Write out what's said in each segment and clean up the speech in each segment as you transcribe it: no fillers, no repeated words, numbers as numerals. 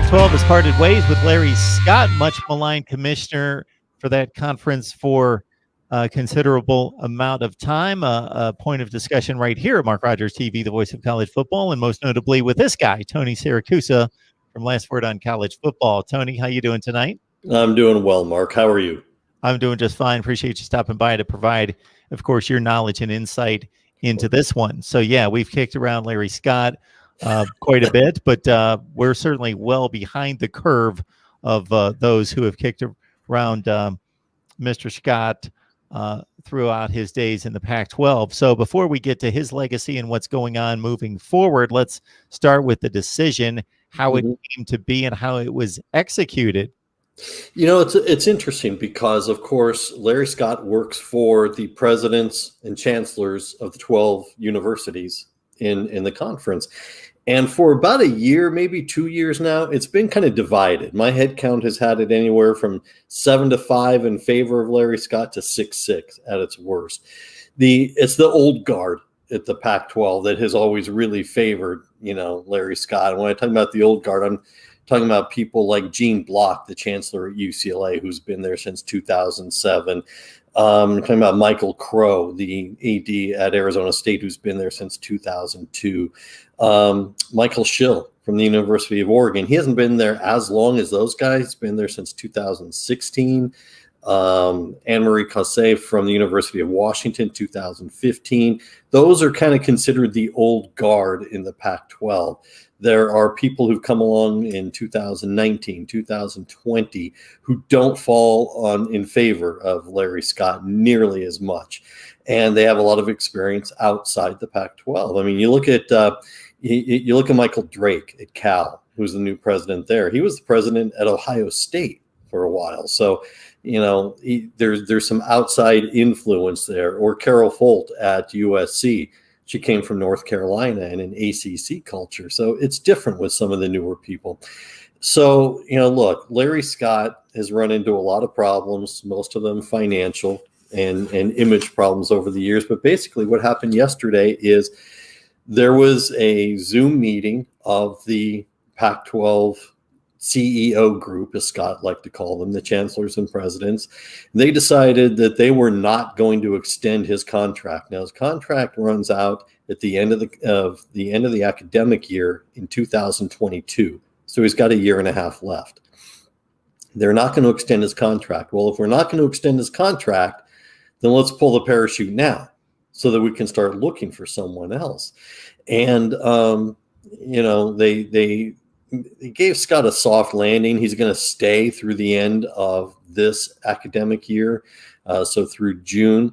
Pac-12 has parted ways with Larry Scott, much maligned commissioner for that conference for a considerable amount of time. A point of discussion right here at Mark Rogers TV, the voice of college football, and most notably with this guy, Tony Siracusa from Last Word on College Football. Tony, how you doing tonight? I'm doing well, Mark. How are you? I'm doing just fine. Appreciate you stopping by to provide, of course, your knowledge and insight into this one. So, yeah, we've kicked around Larry Scott quite a bit, but we're certainly well behind the curve of those who have kicked around Mr. Scott throughout his days in the Pac-12. So before we get to his legacy and what's going on moving forward, let's start with the decision, how it came to be and how it was executed. You know, it's interesting because, of course, Larry Scott works for the presidents and chancellors of the 12 universities in the conference. And for about a year, maybe 2 years now, it's been kind of divided. My head count has had it anywhere from 7-5 in favor of Larry Scott to 6-6 at its worst. It's the old guard at the Pac-12 that has always really favored, Larry Scott. And when I talk about the old guard, I'm talking about people like Gene Block, the chancellor at UCLA, who's been there since 2007. Talking about Michael Crow, the AD at Arizona State, who's been there since 2002. Michael Schill from the University of Oregon. He hasn't been there as long as those guys. He's been there since 2016. Anne-Marie Causset from the University of Washington, 2015. Those are kind of considered the old guard in the Pac-12. There are people who've come along in 2019, 2020, who don't fall in favor of Larry Scott nearly as much. And they have a lot of experience outside the Pac-12. I mean, you look at Michael Drake at Cal, who's the new president there. He was the president at Ohio State for a while. So, there's some outside influence there. Or Carol Folt at USC. She came from North Carolina and an ACC culture. So it's different with some of the newer people. So, look, Larry Scott has run into a lot of problems, most of them financial and image problems over the years. But basically what happened yesterday is there was a Zoom meeting of the Pac-12 CEO group, as Scott liked to call them, the chancellors and presidents. They decided that they were not going to extend his contract. Now, his contract runs out at the end of the academic year in 2022. So he's got a year and a half left. They're not going to extend his contract. Well, if we're not going to extend his contract, then let's pull the parachute now so that we can start looking for someone else. And, they gave Scott a soft landing. He's going to stay through the end of this academic year, so through June.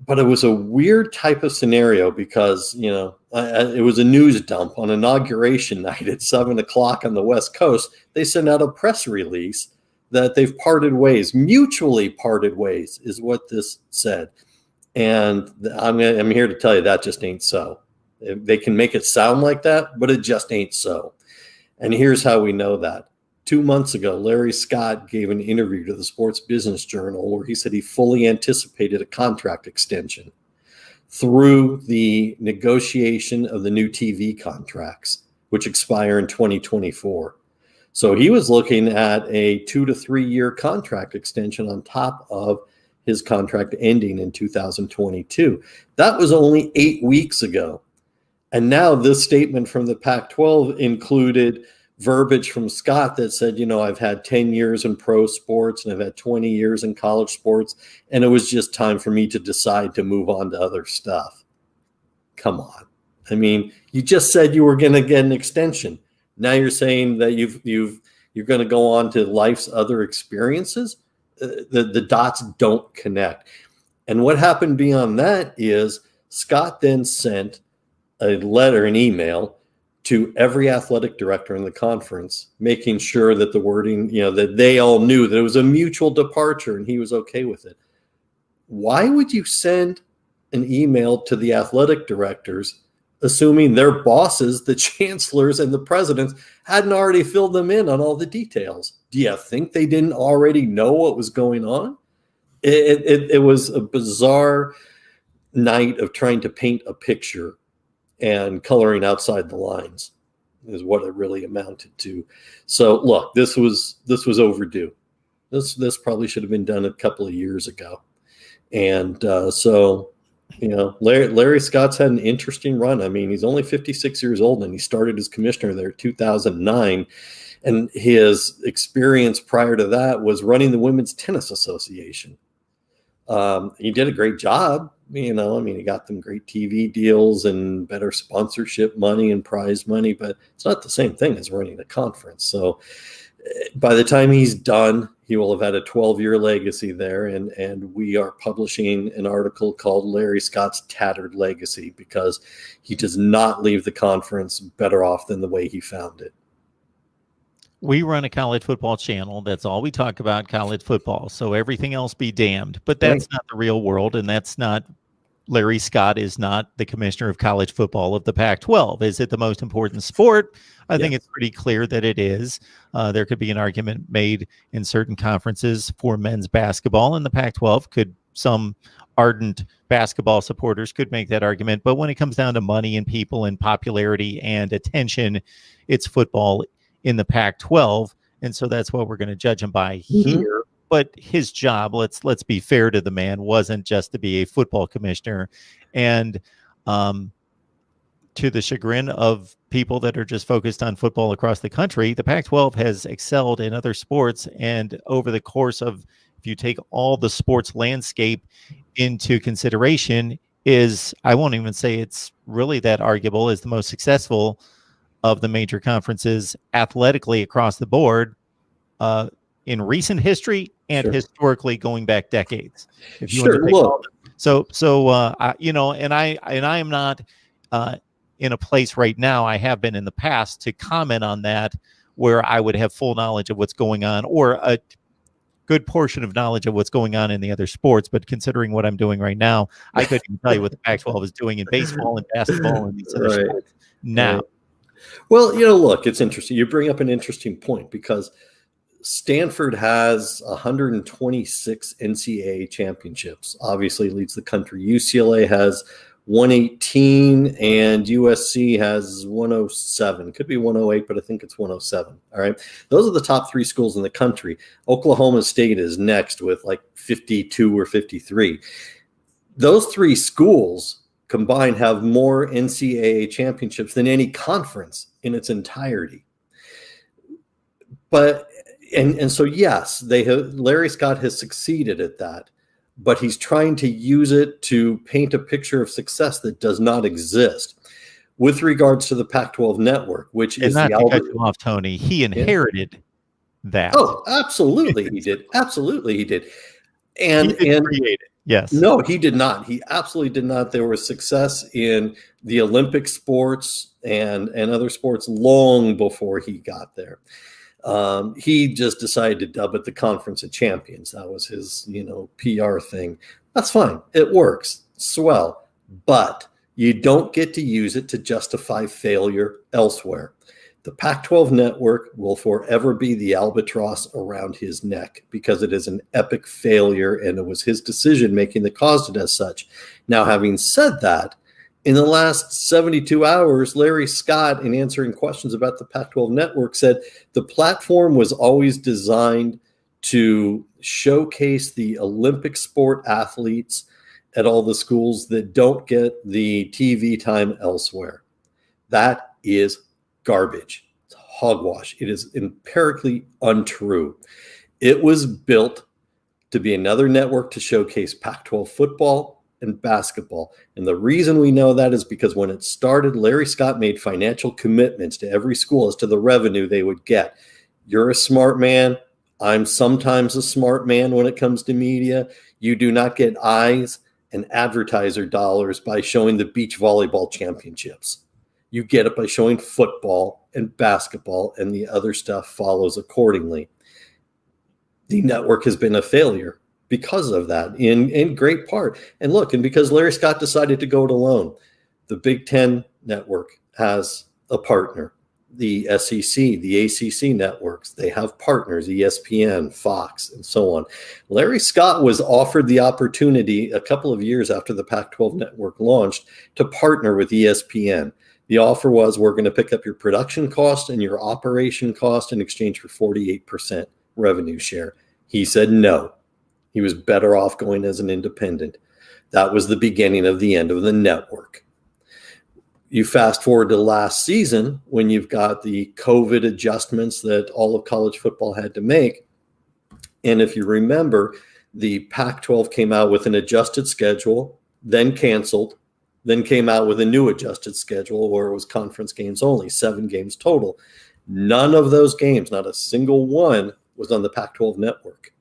But it was a weird type of scenario because, it was a news dump on inauguration night at 7:00 on the West Coast. They sent out a press release that they've parted ways, mutually parted ways is what this said. And I'm here to tell you that just ain't so. They can make it sound like that, but it just ain't so. And here's how we know that. 2 months ago, Larry Scott gave an interview to the Sports Business Journal where he said he fully anticipated a contract extension through the negotiation of the new TV contracts, which expire in 2024. So he was looking at a 2 to 3 year contract extension on top of his contract ending in 2022. That was only 8 weeks ago. And now this statement from the Pac-12 included verbiage from Scott that said, I've had 10 years in pro sports and I've had 20 years in college sports, and it was just time for me to decide to move on to other stuff. Come on. I mean, you just said you were going to get an extension. Now you're saying that you're going to go on to life's other experiences? The dots don't connect. And what happened beyond that is Scott then sent a letter, an email to every athletic director in the conference, making sure that the wording, that they all knew that it was a mutual departure and he was okay with it. Why would you send an email to the athletic directors, assuming their bosses, the chancellors and the presidents, hadn't already filled them in on all the details? Do you think they didn't already know what was going on? It was a bizarre night of trying to paint a picture and coloring outside the lines. is what it really amounted to. So look, this was overdue. This probably should have been done a couple of years ago. And so, you know, Larry Scott's had an interesting run. I mean, he's only 56 years old, and he started as commissioner there in 2009. And his experience prior to that was running the Women's Tennis Association. He did a great job. You know, I mean, he got them great TV deals and better sponsorship money and prize money, but it's not the same thing as running a conference. So by the time he's done, he will have had a 12-year legacy there. And we are publishing an article called Larry Scott's Tattered Legacy, because he does not leave the conference better off than the way he found it. We run a college football channel. That's all we talk about, college football. So everything else be damned. But that's not the real world, and that's not Larry Scott is not the commissioner of college football of the Pac-12. Is it the most important sport? I think it's pretty clear that it is. There could be an argument made in certain conferences for men's basketball, and the Pac-12 could, some ardent basketball supporters could make that argument. But when it comes down to money and people and popularity and attention, it's football in the Pac-12, and so that's what we're going to judge him by here. But his job, let's be fair to the man, wasn't just to be a football commissioner. And to the chagrin of people that are just focused on football across the country, the Pac-12 has excelled in other sports. And over the course of, if you take all the sports landscape into consideration, is, I won't even say it's really that arguable, is the most successful of the major conferences athletically across the board in recent history and historically going back decades. If you want to take all that. You know, and I am not in a place right now, I have been in the past, to comment on that where I would have full knowledge of what's going on, or a good portion of knowledge of what's going on in the other sports. But considering what I'm doing right now, I couldn't even tell you what the Pac-12 is doing in baseball and basketball and these other sports now. Well, you know, look, it's interesting. You bring up an interesting point, because Stanford has 126 NCAA championships, obviously leads the country. UCLA has 118 and USC has 107. Could be 108, but I think it's 107. All right. Those are the top three schools in the country. Oklahoma State is next with like 52 or 53. Those three schools combined have more NCAA championships than any conference in its entirety. But and so yes, Larry Scott has succeeded at that, but he's trying to use it to paint a picture of success that does not exist. With regards to the Pac-12 network, which is not to cut you off, Tony, he inherited that. Oh, absolutely, he did. Absolutely, he did. And he didn't create it. Yes. No, he did not. He absolutely did not. There was success in the Olympic sports and other sports long before he got there. He just decided to dub it the Conference of Champions. That was his, PR thing. That's fine. It works. Swell. But you don't get to use it to justify failure elsewhere. The Pac-12 network will forever be the albatross around his neck, because it is an epic failure, and it was his decision-making that caused it as such. Now, having said that, in the last 72 hours, Larry Scott, in answering questions about the Pac-12 network, said the platform was always designed to showcase the Olympic sport athletes at all the schools that don't get the TV time elsewhere. That is garbage. It's hogwash. It is empirically untrue. It was built to be another network to showcase Pac-12 football and basketball. And the reason we know that is because when it started, Larry Scott made financial commitments to every school as to the revenue they would get. You're a smart man. I'm sometimes a smart man when it comes to media. You do not get eyes and advertiser dollars by showing the beach volleyball championships. You get it by showing football and basketball, and the other stuff follows accordingly. The network has been a failure because of that, in great part. And look, and because Larry Scott decided to go it alone, the Big Ten network has a partner. The SEC, the ACC networks, they have partners, ESPN, Fox, and so on. Larry Scott was offered the opportunity a couple of years after the Pac-12 network launched to partner with ESPN. The offer was, we're going to pick up your production cost and your operation cost in exchange for 48% revenue share. He said no. He was better off going as an independent. That was the beginning of the end of the network. You fast forward to last season when you've got the COVID adjustments that all of college football had to make. And if you remember, the Pac-12 came out with an adjusted schedule, then canceled, then came out with a new adjusted schedule where it was conference games only, 7 games total. None of those games, not a single one, was on the Pac-12 network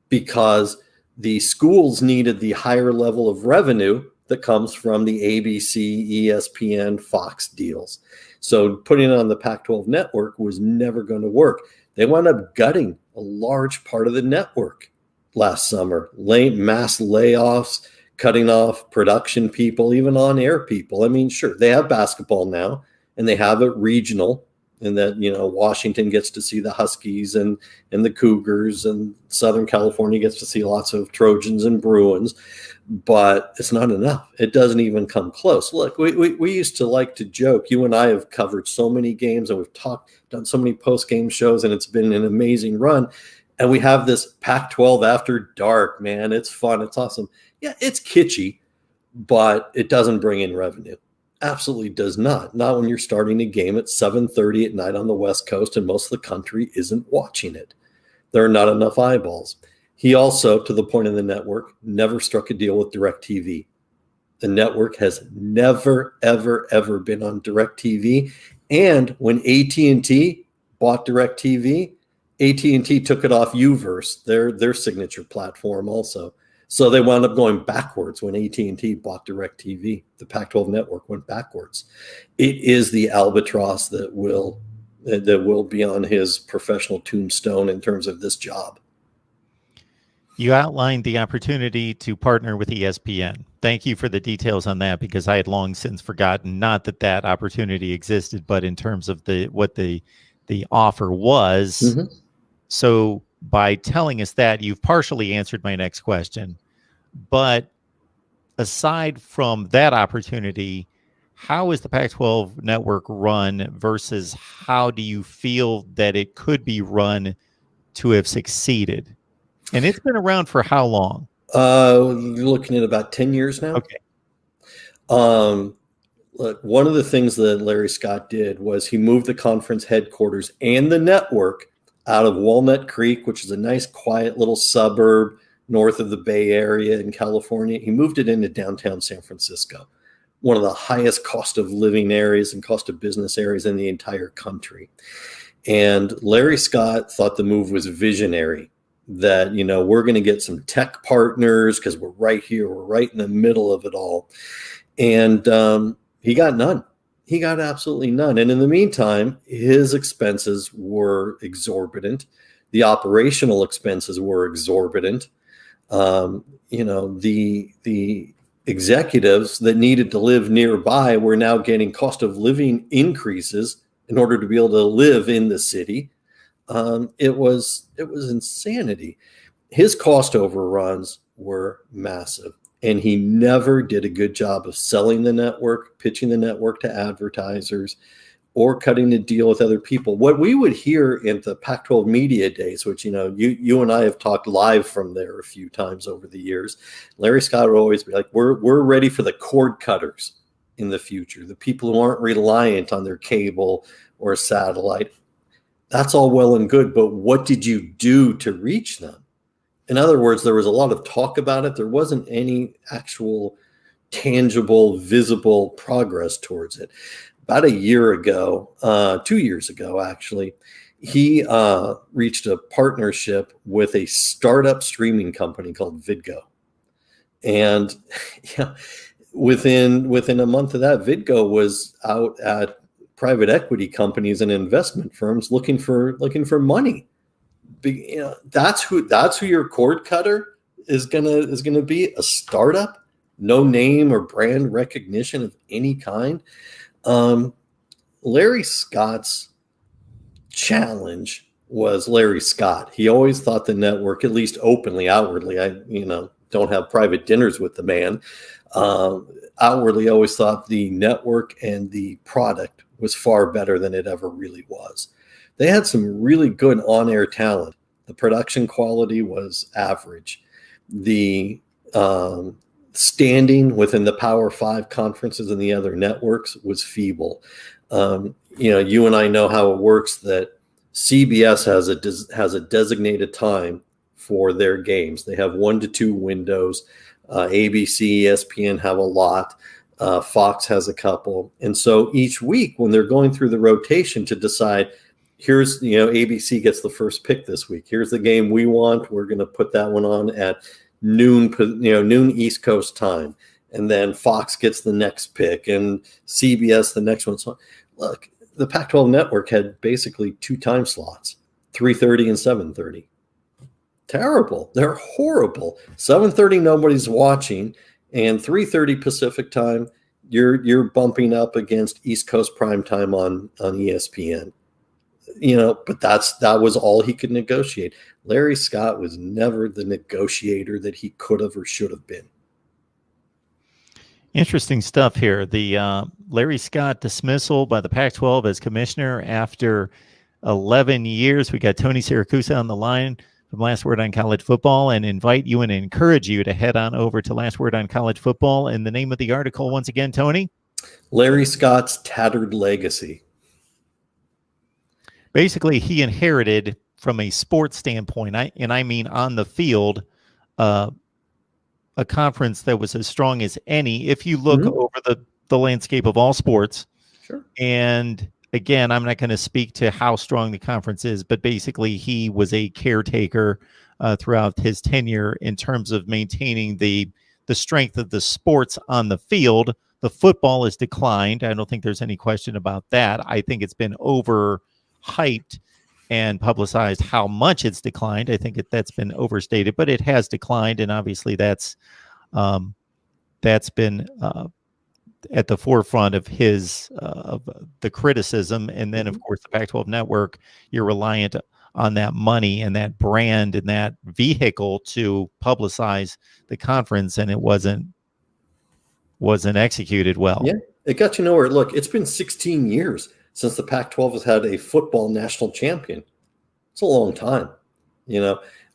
because the schools needed the higher level of revenue that comes from the ABC, ESPN, Fox deals. So putting it on the Pac-12 network was never going to work. They wound up gutting a large part of the network last summer. Mass layoffs, cutting off production people, even on-air people. I mean, sure, they have basketball now, and they have it regional, and that, you know, Washington gets to see the Huskies and the Cougars, and Southern California gets to see lots of Trojans and Bruins, but it's not enough. It doesn't even come close. Look, we used to like to joke. You and I have covered so many games, and we've done so many post-game shows, and it's been an amazing run. And we have this Pac-12 after dark, man. It's fun. It's awesome. Yeah, it's kitschy, but it doesn't bring in revenue. Absolutely does not. Not when you're starting a game at 7:30 at night on the West Coast and most of the country isn't watching it. There are not enough eyeballs. He also, to the point of the network, never struck a deal with DirecTV. The network has never, ever, ever been on DirecTV. And when AT&T bought DirecTV, AT&T took it off Uverse, their signature platform also. So they wound up going backwards when AT&T bought DirecTV. The Pac-12 network went backwards. It is the albatross that will be on his professional tombstone in terms of this job. You outlined the opportunity to partner with ESPN. Thank you for the details on that, because I had long since forgotten, not that opportunity existed, but in terms of what the offer was. Mm-hmm. So by telling us that, you've partially answered my next question. But aside from that opportunity, how is the Pac-12 network run versus how do you feel that it could be run to have succeeded? And it's been around for how long? You're looking at about 10 years now. Okay. Look, one of the things that Larry Scott did was he moved the conference headquarters and the network out of Walnut Creek, which is a nice, quiet little suburb north of the Bay Area in California. He moved it into downtown San Francisco, one of the highest cost of living areas and cost of business areas in the entire country. And Larry Scott thought the move was visionary, that, you know, we're going to get some tech partners because we're right here. We're right in the middle of it all. And he got none. He got absolutely none. And in the meantime, his expenses were exorbitant. The operational expenses were exorbitant. You know, the executives that needed to live nearby were now getting cost of living increases in order to be able to live in the city. It was insanity. His cost overruns were massive. And he never did a good job of selling the network, pitching the network to advertisers, or cutting a deal with other people. What we would hear in the Pac-12 media days, which, you know, you and I have talked live from there a few times over the years, Larry Scott would always be like, we're ready for the cord cutters in the future, the people who aren't reliant on their cable or satellite. That's all well and good, but what did you do to reach them? In other words, there was a lot of talk about it. There wasn't any actual tangible, visible progress towards it. About a year ago, 2 years ago, actually, he reached a partnership with a startup streaming company called Vidgo. And yeah, within a month of that, Vidgo was out at private equity companies and investment firms looking for money. You know, that's who your cord cutter is gonna be, a startup, no name or brand recognition of any kind. Larry Scott's challenge was Larry Scott. He always thought the network, at least openly, outwardly, I don't have private dinners with the man, Outwardly always thought the network and the product was far better than it ever really was. They had some really good on-air talent. The production quality was average. The standing within the Power Five conferences and the other networks was feeble. You and I know how it works, that CBS has a designated time for their games. They have 1 to 2 windows. ABC, ESPN have a lot. Fox has a couple. And so each week when they're going through the rotation to decide, here's, ABC gets the first pick this week. Here's the game we want. We're going to put that one on at noon East Coast time. And then Fox gets the next pick and CBS the next one. So look, the Pac-12 network had basically 2 time slots, 3:30 and 7:30. Terrible. They're horrible. 7:30 nobody's watching, and 3:30 Pacific time you're bumping up against East Coast prime time on ESPN. But that was all he could negotiate. Larry Scott was never the negotiator that he could have or should have been. Interesting stuff here. The Larry Scott dismissal by the Pac-12 as commissioner after 11 years. We got Tony Siracusa on the line from Last Word on College Football, and invite you and encourage you to head on over to Last Word on College Football. And the name of the article, once again, Tony? Larry Scott's Tattered Legacy. Basically, he inherited, from a sports standpoint, I mean on the field, a conference that was as strong as any, if you look over the landscape of all sports. Sure. And again, I'm not going to speak to how strong the conference is, but basically he was a caretaker throughout his tenure in terms of maintaining the strength of the sports on the field. The football has declined. I don't think there's any question about that. I think it's been overhyped and publicized how much it's declined. I think that's been overstated, but it has declined, and obviously that's been at the forefront of the criticism. And then, of course, the Pac-12 network, you're reliant on that money and that brand and that vehicle to publicize the conference, and it wasn't executed well. Yeah, it got you nowhere. Look, it's been 16 years since the Pac-12 has had a football national champion. It's a long time.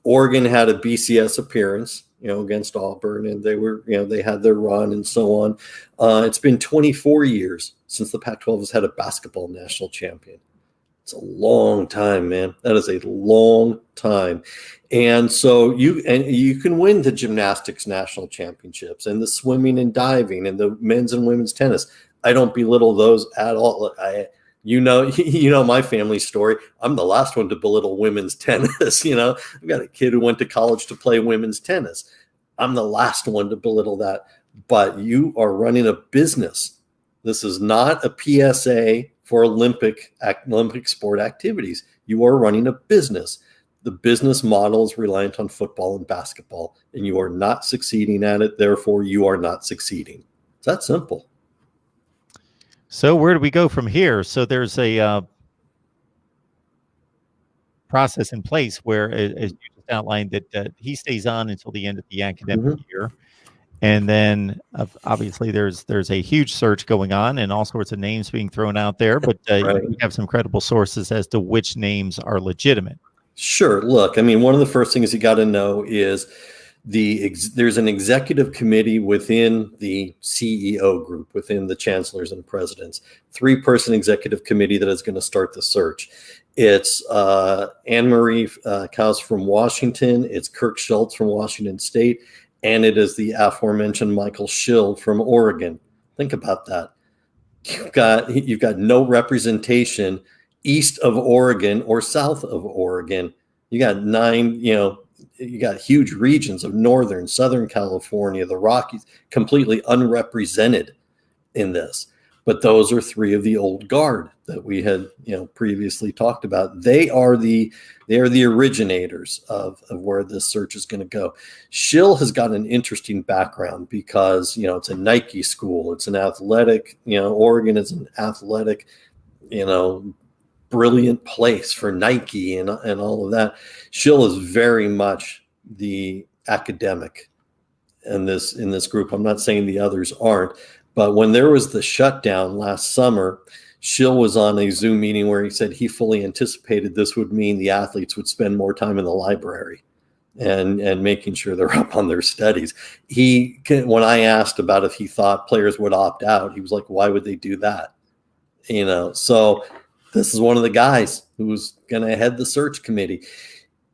Oregon had a BCS appearance, against Auburn, and they had their run and so on. It's been 24 years since the Pac-12 has had a basketball national champion. It's a long time, man. That is a long time. And so you can win the gymnastics national championships and the swimming and diving and the men's and women's tennis. I don't belittle those at all. Look, you know my family story. I'm the last one to belittle women's tennis. I've got a kid who went to college to play women's tennis. I'm the last one to belittle that. But you are running a business. This is not a PSA for Olympic sport activities. You are running a business. The business model is reliant on football and basketball, and you are not succeeding at it. Therefore, you are not succeeding. It's that simple. So where do we go from here? So there's a process in place where, as you just outlined, that he stays on until the end of the academic year. And then obviously there's a huge search going on and all sorts of names being thrown out there, but right. You have some credible sources as to which names are legitimate. Sure. Look, one of the first things you got to know is there's an executive committee within the CEO group, within the chancellors and presidents, 3-person executive committee that is going to start the search. It's Anne-Marie Kaus from Washington. It's Kirk Schultz from Washington State. And it is the aforementioned Michael Schill from Oregon. Think about that. You've got no representation east of Oregon or south of Oregon. You got 9, you got huge regions of northern, southern California, the Rockies, completely unrepresented in this. But those are 3 of the old guard that we had, previously talked about. They are the originators of where this search is going to go. Schill has got an interesting background because, it's a Nike school. It's an athletic, Oregon is an athletic, brilliant place for Nike and all of that. Schill is very much the academic in this group. I'm not saying the others aren't, but when there was the shutdown last summer, Schill was on a Zoom meeting where he said he fully anticipated this would mean the athletes would spend more time in the library and making sure they're up on their studies. When I asked about if he thought players would opt out, he was like, why would they do that? So this is one of the guys who's going to head the search committee.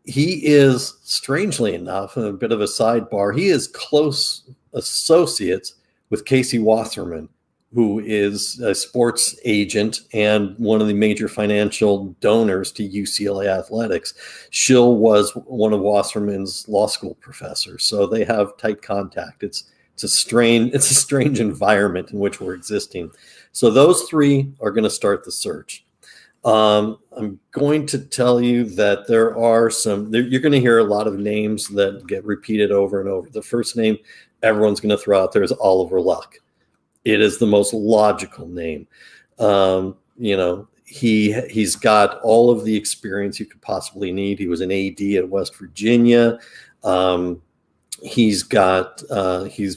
He is, strangely enough, a bit of a sidebar, he is close associates with Casey Wasserman, who is a sports agent and one of the major financial donors to UCLA athletics. Schill was one of Wasserman's law school professors, so they have tight contact. It's a strange environment in which we're existing. So those three are going to start the search. I'm going to tell you that there are you're going to hear a lot of names that get repeated over and over. The first name everyone's going to throw out there is Oliver Luck. It is the most logical name. He's got all of the experience you could possibly need. He was an AD at West Virginia. He's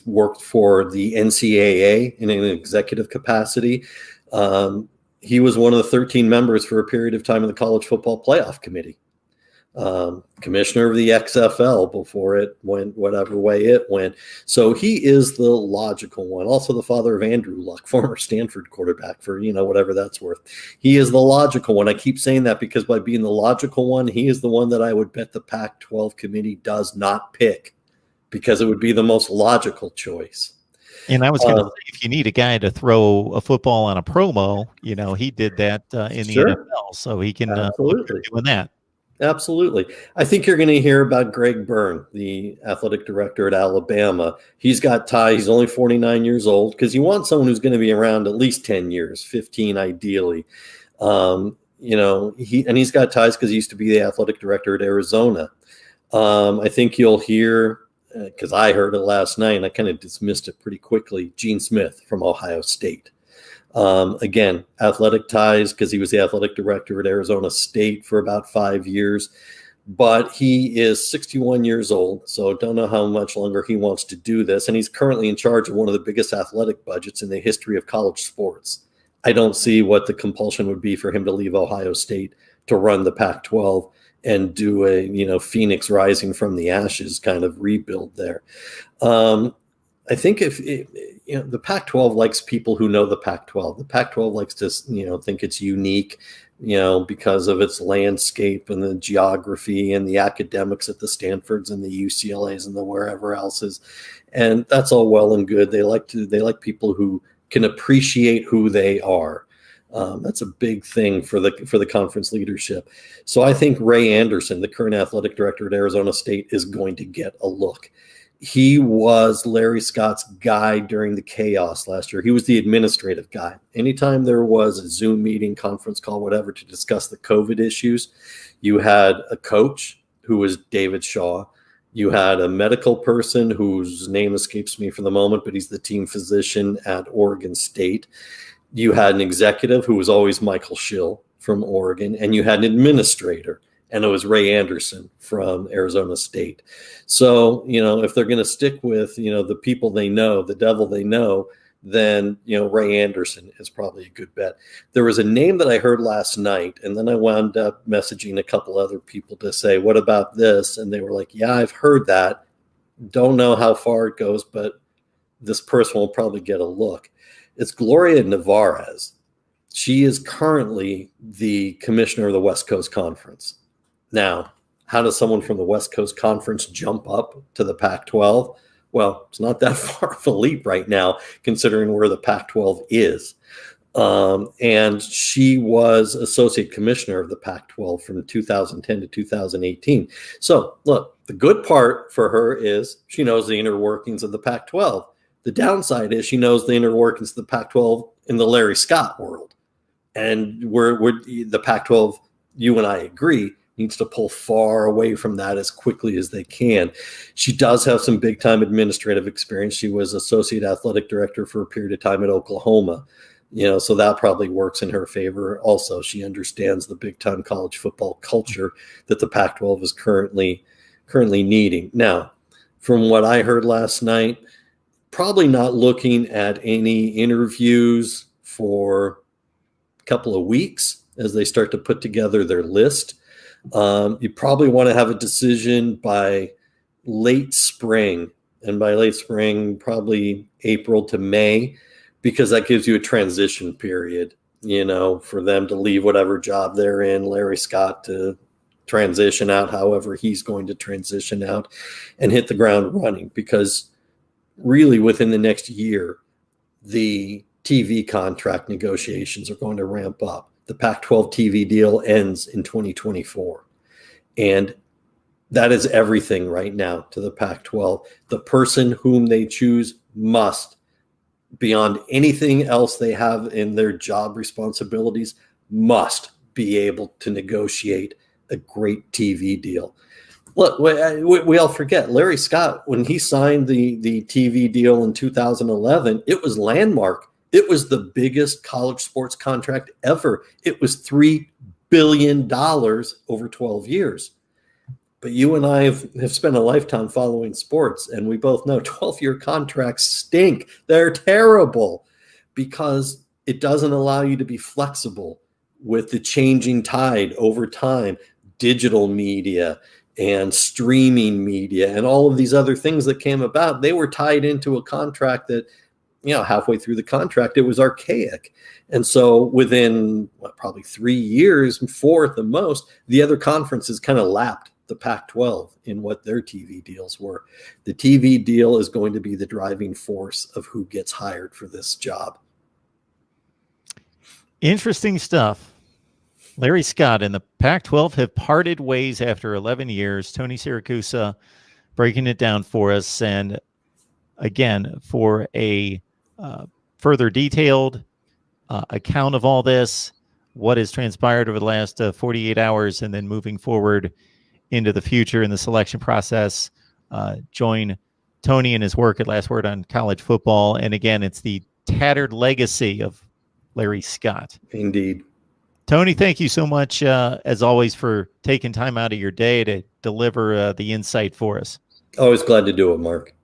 worked for the NCAA in an executive capacity. He was one of the 13 members for a period of time in the College Football Playoff Committee, commissioner of the XFL before it went whatever way it went. So he is the logical one. Also the father of Andrew Luck, former Stanford quarterback, for whatever that's worth. He is the logical one. I keep saying that because by being the logical one, he is the one that I would bet the Pac-12 committee does not pick, because it would be the most logical choice. And I was going to say, if you need a guy to throw a football on a promo, he did that in the NFL, so he can absolutely doing that. Absolutely. I think you're going to hear about Greg Byrne, the athletic director at Alabama. He's got ties. He's only 49 years old, because you want someone who's going to be around at least 10 years, 15 ideally. He's got ties because he used to be the athletic director at Arizona. I think you'll hear, because I heard it last night and I kind of dismissed it pretty quickly, Gene Smith from Ohio State. Again, athletic ties because he was the athletic director at Arizona State for about 5 years, but he is 61 years old, so don't know how much longer he wants to do this. And he's currently in charge of one of the biggest athletic budgets in the history of college sports. I don't see what the compulsion would be for him to leave Ohio State to run the Pac-12 and do a, Phoenix rising from the ashes kind of rebuild there. I think the Pac-12 likes people who know the Pac-12. The Pac-12 likes to, think it's unique, because of its landscape and the geography and the academics at the Stanfords and the UCLAs and the wherever else's. And that's all well and good. They like people who can appreciate who they are. That's a big thing for the conference leadership. So I think Ray Anderson, the current athletic director at Arizona State, is going to get a look. He was Larry Scott's guy during the chaos last year. He was the administrative guy. Anytime there was a Zoom meeting, conference call, whatever, to discuss the COVID issues, you had a coach who was David Shaw. You had a medical person whose name escapes me for the moment, but he's the team physician at Oregon State. You had an executive who was always Michael Schill from Oregon, and you had an administrator, and it was Ray Anderson from Arizona State. So, if they're going to stick with, the people they know, the devil they know, then, Ray Anderson is probably a good bet. There was a name that I heard last night, and then I wound up messaging a couple other people to say, what about this? And they were like, yeah, I've heard that. Don't know how far it goes, but this person will probably get a look. It's Gloria Nevarez. She is currently the commissioner of the West Coast Conference. Now, how does someone from the West Coast Conference jump up to the Pac-12? Well, it's not that far of a leap right now, considering where the Pac-12 is. And she was associate commissioner of the Pac-12 from 2010 to 2018. So, look, the good part for her is she knows the inner workings of the Pac-12. The downside is she knows the inner workings of the Pac-12 in the Larry Scott world. And we're the Pac-12, you and I agree, needs to pull far away from that as quickly as they can. She does have some big-time administrative experience. She was associate athletic director for a period of time at Oklahoma, so that probably works in her favor. Also, she understands the big-time college football culture that the Pac-12 is currently needing. Now, from what I heard last night, probably not looking at any interviews for a couple of weeks as they start to put together their list. You probably want to have a decision by late spring, and by late spring, probably April to May, because that gives you a transition period, for them to leave whatever job they're in, Larry Scott to transition out however he's going to transition out and hit the ground running. Because really within the next year, the TV contract negotiations are going to ramp up. The Pac-12 TV deal ends in 2024. And that is everything right now to the Pac-12. The person whom they choose must, beyond anything else they have in their job responsibilities, must be able to negotiate a great TV deal. Look, we all forget Larry Scott, when he signed the TV deal in 2011, it was landmark. It was the biggest college sports contract ever. It was $3 billion over 12 years. But you and I have spent a lifetime following sports, and we both know 12-year contracts stink. They're terrible because it doesn't allow you to be flexible with the changing tide over time, digital media and streaming media and all of these other things that came about. They were tied into a contract that, halfway through the contract, it was archaic. And so within probably 3 years, 4 at the most, the other conferences kind of lapped the Pac-12 in what their TV deals were. The TV deal is going to be the driving force of who gets hired for this job. Interesting stuff. Larry Scott and the Pac-12 have parted ways after 11 years. Tony Siracusa breaking it down for us. And again, for a further detailed account of all this, what has transpired over the last 48 hours, and then moving forward into the future in the selection process, join Tony and his work at Last Word on College Football. And again, it's the tattered legacy of Larry Scott. Indeed. Tony, thank you so much, as always, for taking time out of your day to deliver the insight for us. Always glad to do it, Mark.